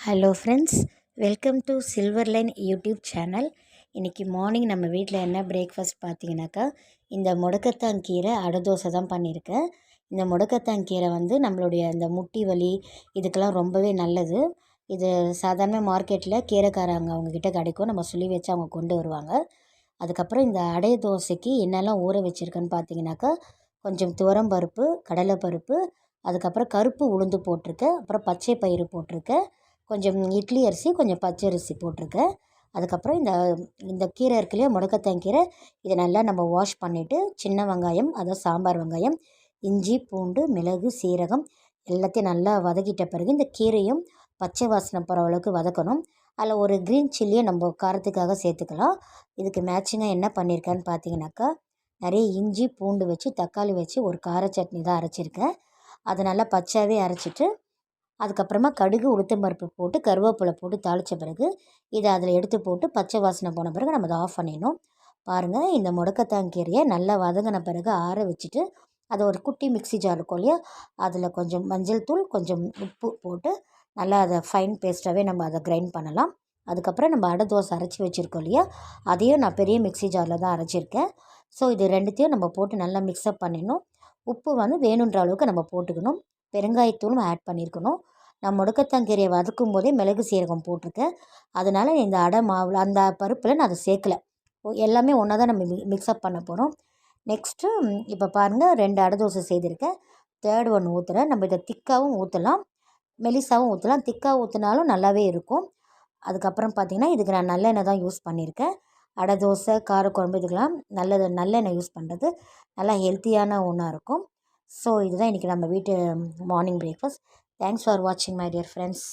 Hello friends, welcome to silver line YouTube channel. இன்றைக்கி morning நம்ம வீட்டில் என்ன பிரேக்ஃபாஸ்ட் பார்த்தீங்கன்னாக்கா, இந்த முடக்கத்தான் கீரை அடை தோசை தான் பண்ணியிருக்கேன். இந்த முடக்கத்தான் கீரை நம்மளுடைய இந்த முட்டி வலி இதுக்கெல்லாம் ரொம்பவே நல்லது. இது சாதாரண மார்க்கெட்டில் கீரைக்காரங்க அவங்கக்கிட்ட கிடைக்கும். நம்ம சொல்லி வச்சு அவங்க கொண்டு வருவாங்க. அதுக்கப்புறம் இந்த அடை தோசைக்கு என்னெல்லாம் ஊற வச்சுருக்கேன்னு பார்த்தீங்கன்னாக்கா, கொஞ்சம் துவரம்பருப்பு, கடலைப்பருப்பு, அதுக்கப்புறம் கருப்பு உளுந்து போட்டிருக்கேன், அப்புறம் பச்சை பயிறு போட்டிருக்கேன், கொஞ்சம் இட்லி அரிசி, கொஞ்சம் பச்சரிசி போட்டிருக்கேன். அதுக்கப்புறம் இந்த இந்த கீரை இருக்கு இல்லையா, முடக்கத்தான் கீரை, இதை நல்லா நம்ம வாஷ் பண்ணிவிட்டு சின்ன வெங்காயம், அதாவது சாம்பார் வெங்காயம், இஞ்சி, பூண்டு, மிளகு, சீரகம் எல்லாத்தையும் நல்லா வதக்கிட்ட பிறகு இந்த கீரையும் பச்சை வாசனை போகிற அளவுக்கு வதக்கணும். அதில் ஒரு க்ரீன் சில்லியை நம்ம காரத்துக்காக சேர்த்துக்கலாம். இதுக்கு மேட்சிங்காக என்ன பண்ணியிருக்கேன்னு பார்த்தீங்கன்னாக்கா, நிறைய இஞ்சி, பூண்டு வச்சு தக்காளி வச்சு ஒரு கார சட்னி தான் அரைச்சிருக்கேன். அதை நல்லா பச்சையாகவே அரைச்சிட்டு அதுக்கப்புறமா கடுகு, உளுத்தம்பருப்பு போட்டு கருவேப்பிலை போட்டு தாளித்த பிறகு இதை அதில் எடுத்து போட்டு பச்சை வாசனை போன பிறகு நம்ம அதை ஆஃப் பண்ணிடணும். பாருங்கள், இந்த முடக்கத்தான் கீரையை நல்லா வதங்கின பிறகு ஆற வச்சுட்டு அதை ஒரு குட்டி மிக்ஸி ஜார் இருக்கும் இல்லையா, அதில் கொஞ்சம் மஞ்சள் தூள், கொஞ்சம் உப்பு போட்டு நல்லா அதை ஃபைன் பேஸ்ட்டாகவே நம்ம அதை கிரைண்ட் பண்ணலாம். அதுக்கப்புறம் நம்ம அடை தோசை அரைச்சி வச்சுருக்கோம் இல்லையா, அதையும் நான் பெரிய மிக்ஸி ஜாரில் தான் அரைச்சிருக்கேன். ஸோ இது ரெண்டுத்தையும் நம்ம போட்டு நல்லா மிக்ஸ்அப் பண்ணிடணும். உப்பு வேணுன்ற அளவுக்கு நம்ம போட்டுக்கணும். பெருங்காயத்தூளும் ஆட் பண்ணியிருக்கணும். நான் முடக்கத்தான் கீரையை வதக்கும் போதே மிளகு சீரகம் போட்டிருக்கேன். அதனால் இந்த அடை மாவில் அந்த பருப்பில் நான் அதை சேர்க்கலை. எல்லாமே ஒன்றா தான் நம்ம மிக்ஸ்அப் பண்ண போகிறோம். நெக்ஸ்ட்டு இப்போ பாருங்கள், 2 அடை தோசை செய்திருக்கேன். தேர்ட் ஒன் ஊற்றுறேன். நம்ம இதை திக்காகவும் ஊற்றலாம், மெலிசாவும் ஊற்றலாம். திக்காக ஊற்றினாலும் நல்லாவே இருக்கும். அதுக்கப்புறம் பார்த்திங்கன்னா, இதுக்கு நான் நல்லெண்ணெய் தான் யூஸ் பண்ணியிருக்கேன். அடை தோசை, காரக்குழம்பு இதுக்கெல்லாம் நல்லெண்ணெய் யூஸ் பண்ணுறது நல்லா ஹெல்த்தியான ஒன்றா இருக்கும். ஸோ இதுதான் இன்றைக்கி நம்ம வீட்டு மார்னிங் பிரேக்ஃபாஸ்ட். தேங்க்ஸ் ஃபார் வாட்சிங் மை டியர் ஃப்ரெண்ட்ஸ்.